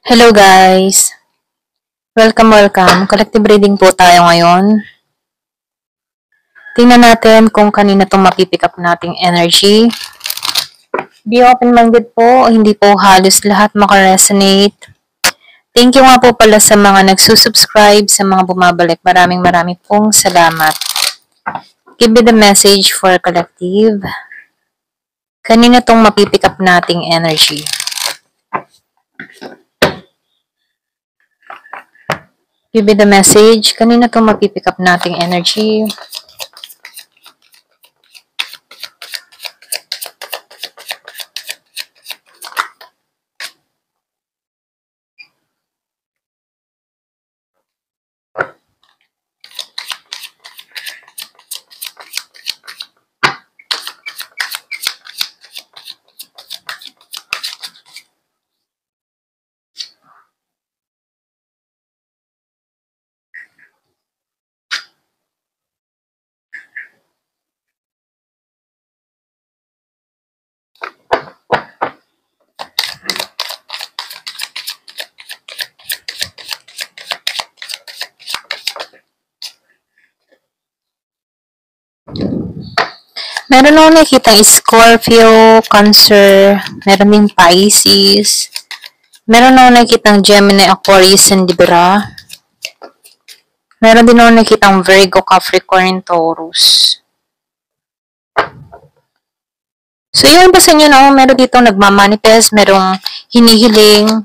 Hello guys! Welcome! Collective reading po tayo ngayon. Tingnan natin kung kanina itong mapipick up nating energy. Be open-minded po, hindi po halos lahat makaresonate. Thank you nga po pala sa mga nagsusubscribe, sa mga bumabalik. Maraming pong salamat. Give me the message for collective. Kanina itong mapipick up nating energy. Give me the message. Kanina itong mapipick up nating energy. Meron akong nakikita Scorpio, Cancer, meron ding Pisces, meron akong nakikita Gemini, Aquarius, and Libra. Meron din akong nakikita Virgo, Capricorn, Taurus. So, yun pa sa inyo, no? Meron dito nagmamanifest, merong hinihiling.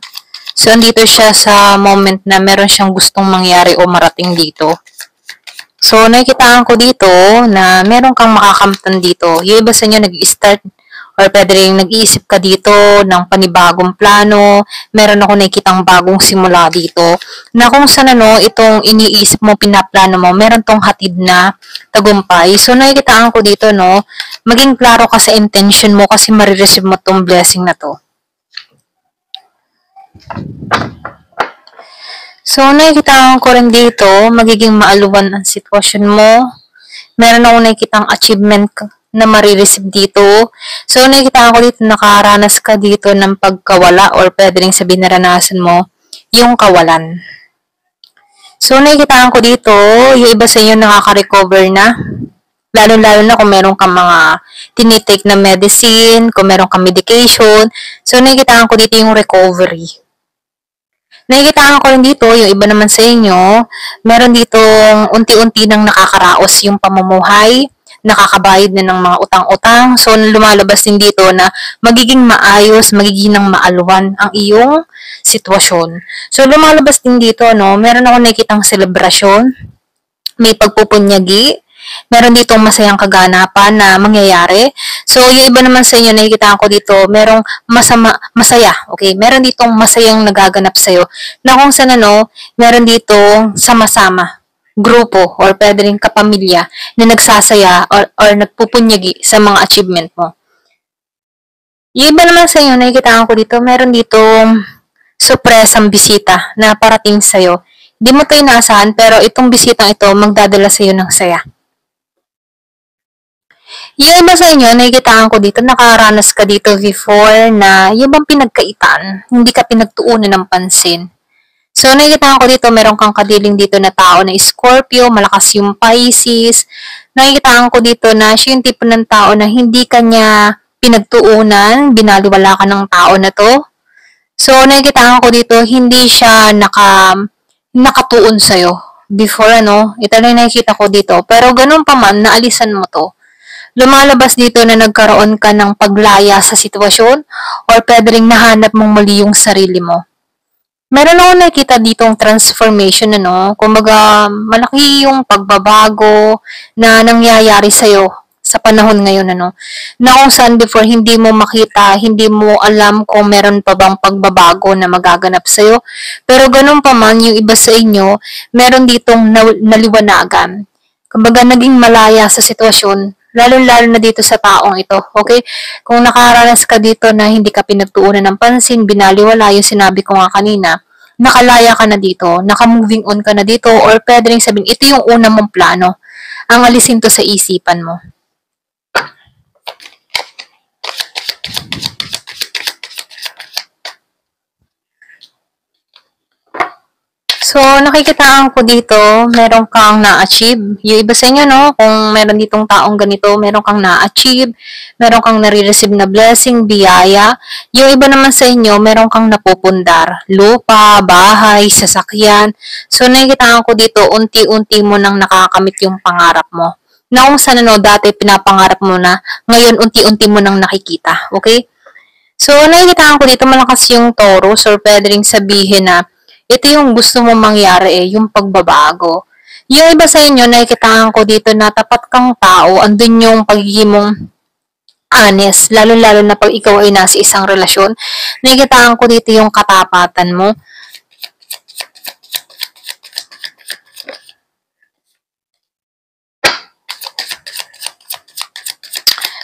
So, andito siya sa moment na meron siyang gustong mangyari o marating dito. So, nakikitaan ko dito na meron kang makakamtan dito. Yung iba sa inyo nag-start or pwede rin nag-iisip ka dito ng panibagong plano. Meron ako nakikitang bagong simula dito. Na kung saan itong iniisip mo, pinaplano mo, meron tong hatid na tagumpay. So, nakikitaan ko dito, no, maging klaro ka sa intention mo kasi marireceive mo tong blessing na to. So, nakikita ko rin dito, magiging maaluwan ang sitwasyon mo. Meron ako nakikitang achievement na marireceive dito. So, nakikita ko dito, nakaranas ka dito ng pagkawala or pwede rin sabihin naranasan mo yung kawalan. So, nakikita ko dito, yung iba sa inyo nakaka-recover na. Lalo-lalo na kung meron kang mga tinitake na medicine, kung meron kang medication. So, nakikita ko dito yung recovery. Nakikita ko rin dito, yung iba naman sa inyo, meron dito unti-unti nang nakakaraos yung pamumuhay, nakakabayad na ng mga utang-utang. So, lumalabas din dito na magiging maayos, magiging ng maaluwan ang iyong sitwasyon. So, lumalabas din dito, no, meron ako nakikitang selebrasyon, may pagpupunyagi, meron dito masayang kaganapan na mangyayari. So, yung iba naman sa inyo, nakikita ko dito, merong masaya. Okay? Meron ditong masayang nagaganap sa'yo. Na kung saan meron dito sama-sama, grupo, or pwede rin kapamilya na nagsasaya or nagpupunyagi sa mga achievement mo. Yung iba naman sa inyo, nakikita ko dito, meron ditong surpresang bisita na parating sa'yo. Hindi mo ito inaasahan, pero itong bisitang ito magdadala sa'yo ng saya. Yung iba sa inyo, nakikitaan ko dito, nakaranas ka dito before na yung bang pinagkaitan, hindi ka pinagtuunan ng pansin. So, nakikitaan ko dito, meron kang kadiling dito na tao na Scorpio, malakas yung Pisces. Nakikitaan ko dito na siya yung tipo ng tao na hindi kanya pinagtuunan, binaliwala ka ng tao na to. So, nakikitaan ko dito, hindi siya nakatuon sa'yo. Before, ito na yung nakikita ko dito. Pero ganun pa man, naalisan mo to. Lumalabas dito na nagkaroon ka ng paglaya sa sitwasyon or pwede rin nahanap mong mali yung sarili mo. Meron ako nakikita ditong transformation, kumbaga malaki yung pagbabago na nangyayari sa'yo sa panahon ngayon, na kung saan before hindi mo makita, hindi mo alam kung meron pa bang pagbabago na magaganap sa'yo. Pero ganun pa man, yung iba sa inyo, meron ditong naliwanagan. Kumbaga naging malaya sa sitwasyon, lalo-lalo na dito sa taong ito, okay? Kung nakaranas ka dito na hindi ka pinagtuunan ng pansin, binaliwala yung sinabi ko nga kanina, nakalaya ka na dito, naka-moving on ka na dito, or pwede rin sabihin, ito yung una mong plano. Ang alisin to sa isipan mo. So, nakikitaan ko dito, meron kang na-achieve. Yung iba sa inyo, no, kung meron ditong taong ganito, meron kang na-achieve, meron kang nare-receive na blessing, biyaya. Yung iba naman sa inyo, meron kang napupundar. Lupa, bahay, sasakyan. So, nakikitaan ko dito, unti-unti mo nang nakakamit yung pangarap mo. Na kung saan, no, dati pinapangarap mo na, ngayon unti-unti mo nang nakikita. Okay? So, nakikitaan ko dito, malakas yung Taurus or pwede ring sabihin na ito yung gusto mo mangyari yung pagbabago. Yung iba sa inyo, nakikitaan ko dito na tapat kang tao, andun yung pagiging mong honest, lalo-lalo na pag ikaw ay nasa isang relasyon. Nakikitaan ko dito yung katapatan mo.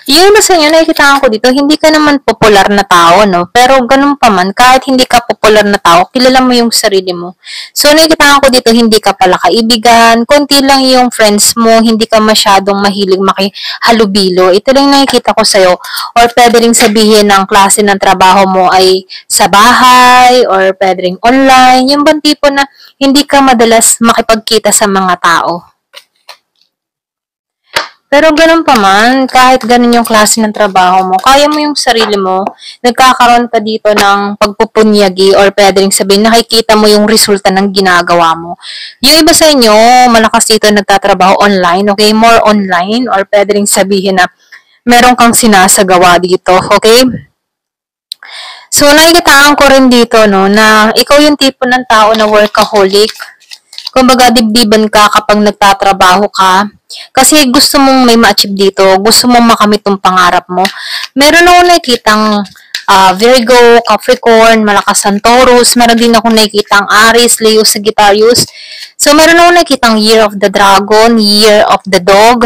Yung iba sa inyo, nakikitaan ko dito, hindi ka naman popular na tao, no? Pero ganun pa man, kahit hindi ka popular na tao, kilala mo yung sarili mo. So, nakikitaan ko dito, hindi ka pala kaibigan, konti lang yung friends mo, hindi ka masyadong mahilig makihalubilo. Ito lang nakikita ko sa'yo. Or pwede rin sabihin ng klase ng trabaho mo ay sa bahay, or pwede rin online. Yung bang tipo na hindi ka madalas makipagkita sa mga tao. Pero ganun pa man, kahit ganun yung klase ng trabaho mo, kaya mo yung sarili mo, nagkakaroon ka dito ng pagpupunyagi or pwede rin sabihin, nakikita mo yung resulta ng ginagawa mo. Yung iba sa inyo, malakas dito nagtatrabaho online, okay? More online or pwede rin sabihin na meron kang sinasagawa dito, okay? So, nakikitaan ko rin dito, no, na ikaw yung tipo ng tao na workaholic. Kumbaga, dibdiban ka kapag nagtatrabaho ka. Kasi gusto mong may ma-achieve dito, gusto mong makamit yung pangarap mo. Meron ako nakikitang Virgo, Capricorn, malakas ang Taurus. Meron din ako nakikitang Aries, Leo, Sagittarius. So, meron ako nakikitang Year of the Dragon, Year of the Dog.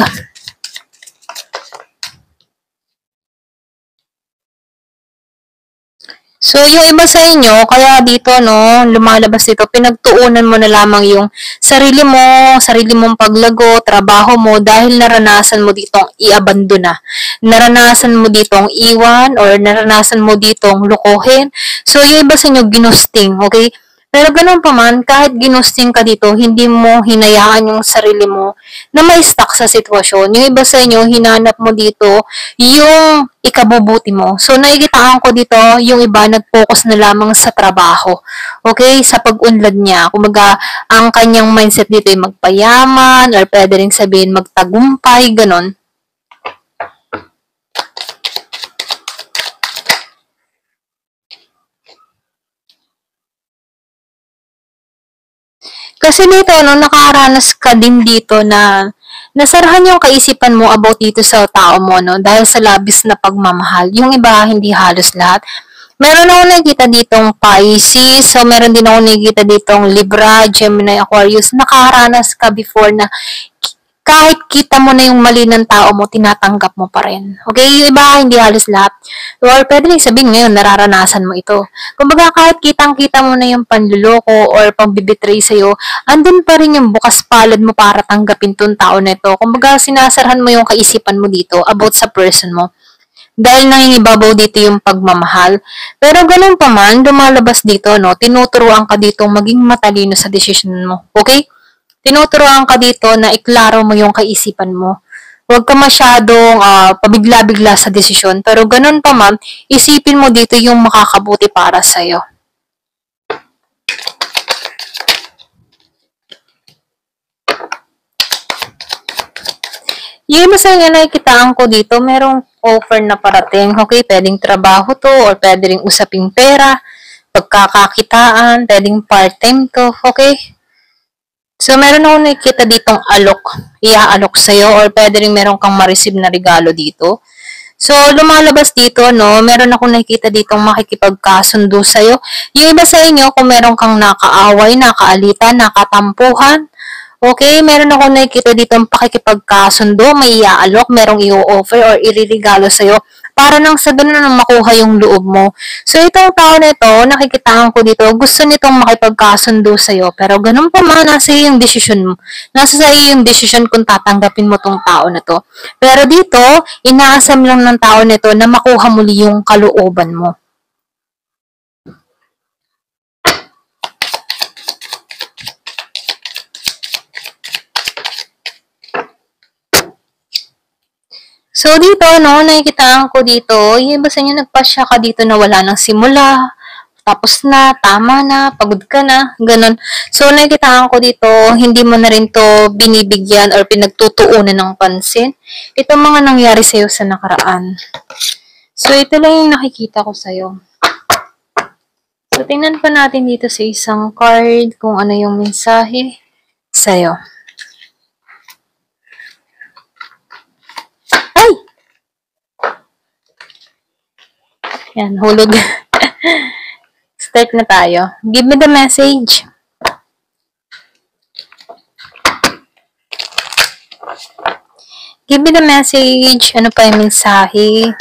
So, yung iba sa inyo, kaya dito, no, lumalabas dito, pinagtuunan mo na lamang yung sarili mong paglago, trabaho mo, dahil naranasan mo ditong i-abandona. Naranasan mo ditong iwan, or naranasan mo ditong lukuhin. So, yung iba sa inyo, ginusting, okay? Pero ganun pa man, kahit ginusting ka dito, hindi mo hinayaan yung sarili mo na may stuck sa sitwasyon. Yung iba sa inyo, hinanap mo dito yung ikabubuti mo. So, nakikitaan ko dito, yung iba nag-focus na lamang sa trabaho. Okay? Sa pag-unlad niya. Kumaga, ang kanyang mindset dito ay magpayaman, or pwede rin sabihin magtagumpay, ganon. Kasi dito, no, nakaranas ka din dito na nasarahan yung kaisipan mo about dito sa tao mo, no, dahil sa labis na pagmamahal. Yung iba, hindi halos lahat. Meron ako nakikita ditong Pisces, so meron din ako nakikita ditong Libra, Gemini, Aquarius. Nakaranas ka before na kahit kita mo na yung mali ng tao mo, tinatanggap mo pa rin. Okay? Yung iba, hindi halos lahat. Or pwede rin sabihin ngayon, nararanasan mo ito. Kumbaga, kahit kitang-kita mo na yung panluloko or pagbibitray sa'yo, andun pa rin yung bukas palad mo para tanggapin tong tao na ito. Kumbaga, sinasarhan mo yung kaisipan mo dito about sa person mo. Dahil nangingibabaw dito yung pagmamahal. Pero ganun pa man, lumalabas dito, no, tinuturuan ka dito maging matalino sa decision mo. Okay? Tinuturuan ka dito na iklaro mo yung kaisipan mo. Huwag ka masyadong pabigla-bigla sa desisyon. Pero ganun pa man, isipin mo dito yung makakabuti para sa'yo. Yung iba sa inyo nakikitaan ko dito, merong offer na parating. Okay, pwedeng trabaho to or pwede ring usaping pera, pagkakakitaan, pwedeng part-time to. Okay? So, meron ako nakikita ditong alok. Iaalok sa'yo or pwede rin meron kang ma-receive na regalo dito. So, lumalabas dito, no, meron ako nakikita ditong makikipagkasundo sa'yo. Yung iba sa inyo, kung meron kang nakaaway, nakaalitan, nakatampuhan, okay, meron ako nakikita ditong pakikipagkasundo, may iaalok, merong i-offer or iririgalo sa'yo para nang sa ganun na makuha yung loob mo. So, itong tao na ito, nakikitaan ko dito, gusto nitong makipagkasundo sa'yo. Pero ganun pa man, nasa iyo yung desisyon mo. Nasa sa iyo yung desisyon kung tatanggapin mo tong tao na to. Pero dito, inaasam lang ng tao na ito na makuha muli yung kalooban mo. So, dito, no, nakikitaan ko dito, yung iba sa inyo nagpasya ka dito na wala nang simula, tapos na, tama na, pagod ka na, ganun. So, nakikitaan ko dito, hindi mo na rin to binibigyan or pinagtutuunan ng pansin. Ito mga nangyari sa'yo sa nakaraan. So, ito lang yung nakikita ko sa'yo. So, tingnan pa natin dito sa isang card kung ano yung mensahe sa'yo. Ay! Yan, hulog. Start na tayo. Give me the message. Give me the message. Ano pa yung mensahe?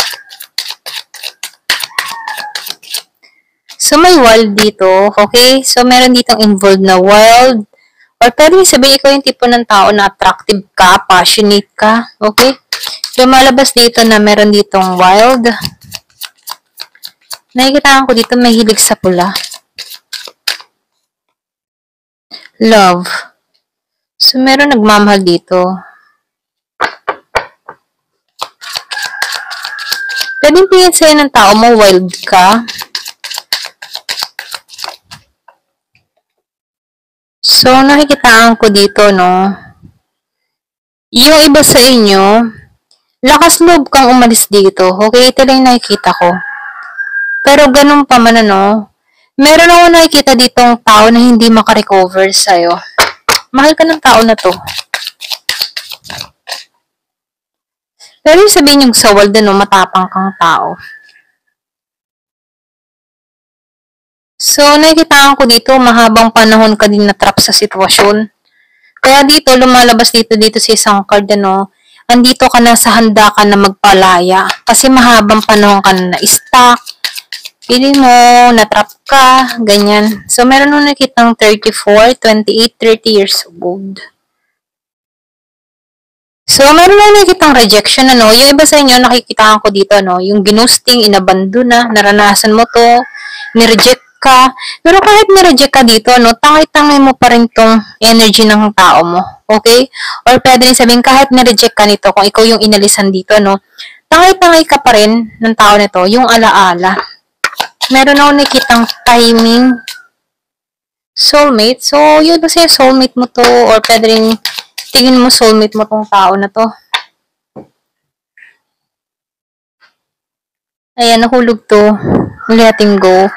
So, may wild dito. Okay? So, meron ditong involved na wild. Or pwede sabihin ikaw yung tipo ng tao na attractive ka, passionate ka. Okay? Lumalabas dito na meron ditong wild. Nakikitaan ko dito may hilig sa pula. Love. So, meron nagmamahal dito. Pwedeng tingin sa'yo ng tao mo, wild ka. So, nakikitaan ko dito, no? Yung iba sa inyo, lakas loob kang umalis dito. Okay, ito lang nakikita ko. Pero ganun pa man, ano, meron ako nakikita ditong tao na hindi makarecover sa'yo. Mahal ka ng tao na to. Pero yung sabihin yung sa world, no, matapang kang tao. So, nakikitaan ko dito, mahabang panahon ka din na-trap sa sitwasyon. Kaya dito, lumalabas dito sa isang card, ano, andito ka na sa handa ka na magpalaya. Kasi mahabang panahon ka na na-stuck. Pili mo, na-trap ka, ganyan. So, meron nung nakitang 34, 28, 30 years old. So, meron na nakikitang rejection, ano. Yung iba sa inyo, nakikitaan ko dito, ano, yung ginusting, inabandon na, naranasan mo to, nireject ka. Pero kahit nireject ka dito, no, tangay-tangay mo pa rin tong energy ng tao mo. Okay? Or pwede rin sabihin, kahit nireject ka nito, kung ikaw yung inalisan dito, no, tangay-tangay ka pa rin ng tao nito, yung alaala. Meron ako nakitang timing. Soulmate. So, yun kasi soulmate mo to, or pwede rin tingin mo soulmate mo tong tao na to. Ayan, nahulog to. Letting go.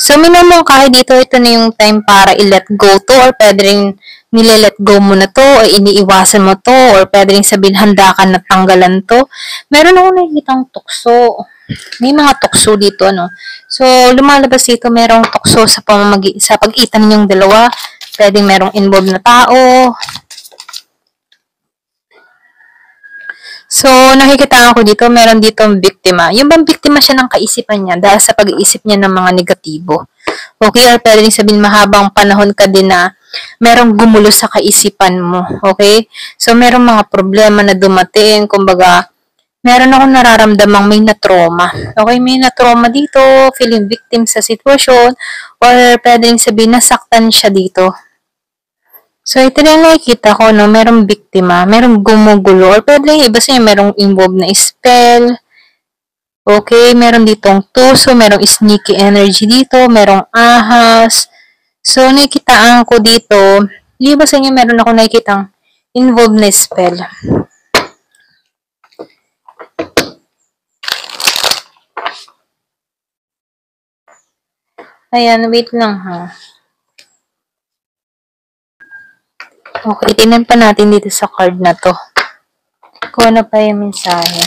So, minamang kahit dito, ito na yung time para i-let go to, or pwede rin nile-let go mo na to, o iniiwasan mo to, or pwede rin sabihin, handa ka na tanggalan to. Meron ako nakikitang tukso. May mga tukso dito, ano. So, lumalabas dito, merong tukso sa pag-itan ninyong dalawa. Pwedeng merong involved na tao. So, nakikita ko dito, meron dito biktima. Yung bang biktima siya ng kaisipan niya dahil sa pag-iisip niya ng mga negatibo. Okay, or pwede rin sabihin mahabang panahon ka din na merong gumulo sa kaisipan mo. Okay? So, merong mga problema na dumating. Kumbaga, meron akong nararamdamang may na-trauma. Okay, may na-trauma dito, feeling victim sa sitwasyon, or pwede rin sabihin nasaktan siya dito. So, ito na nakikita ko, no, merong biktima, merong gumugulo, or pwede iba siya, merong involved na spell. Okay, meron ditong tuso, merong sneaky energy dito, merong ahas. So, nakikitaan ko dito, iba sa inyo, meron ako nakikitang involved na spell. Ayan, wait lang ha. Okay, tingnan pa natin dito sa card na to. Kung ano pa yung mensahe.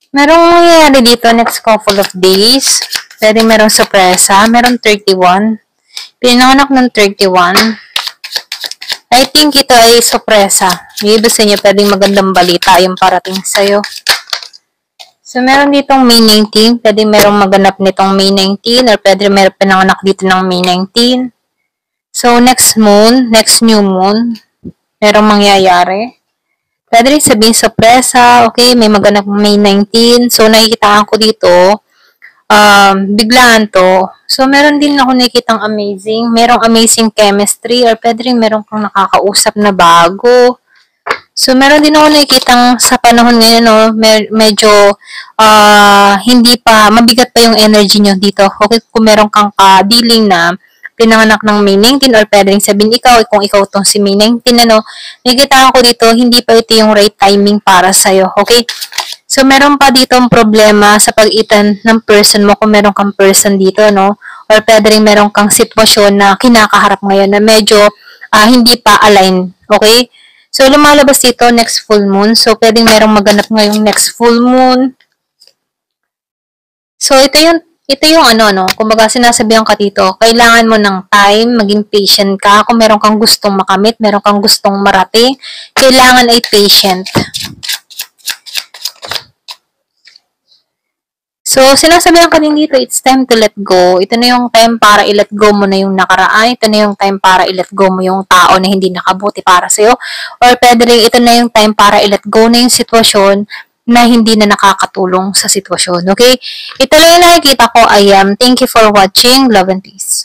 Merong mangyayari dito next couple of days. Pwede merong sorpresa. Merong 31. Pinanganak ng 31. I think ito ay sorpresa. May iba sa inyo, pwedeng magandang balita yung parating sa'yo. So, meron ditong May 19. Pwede merong maganap nitong May 19 or pwede meron pinanganak dito ng May 19. So, next moon, next new moon, merong mangyayari. Pwede rin sabihin sorpresa. Okay, may maganap May 19. So, nakikitaan ko dito, biglaan to. So, meron din ako nakikitang amazing. Merong amazing chemistry or pwede rin meron kang nakakausap na bago. So, meron din ako nakikitang sa panahon ngayon, no, medyo hindi pa, mabigat pa yung energy nyo dito. Okay, kung meron kang ka-dealing na pinanganak ng May 19 or pwede rin sabihin ikaw, kung ikaw tong si May 19, nakikita ko dito, hindi pa ito yung right timing para sa'yo. Okay? So, meron pa dito ang problema sa pag-itan ng person mo kung meron kang person dito, no? Or pwede rin meron kang sitwasyon na kinakaharap ngayon na medyo hindi pa align. Okay? So, lumalabas dito next full moon. So, pwedeng merong maganap ngayong next full moon. So, ito yung ano, kumbaga sinasabihan ka dito, kailangan mo ng time, maging patient ka. Kung meron kang gustong makamit, meron kang gustong marating, kailangan ay patient. So, sinasabihan ka din dito, it's time to let go. Ito na yung time para i-let go mo na yung nakaraan. Ito na yung time para i-let go mo yung tao na hindi nakabuti para sa'yo. Or pwede rin, ito na yung time para i-let go na yung sitwasyon na hindi na nakakatulong sa sitwasyon. Okay? Ito lang yung nakikita ko. Thank you for watching. Love and peace.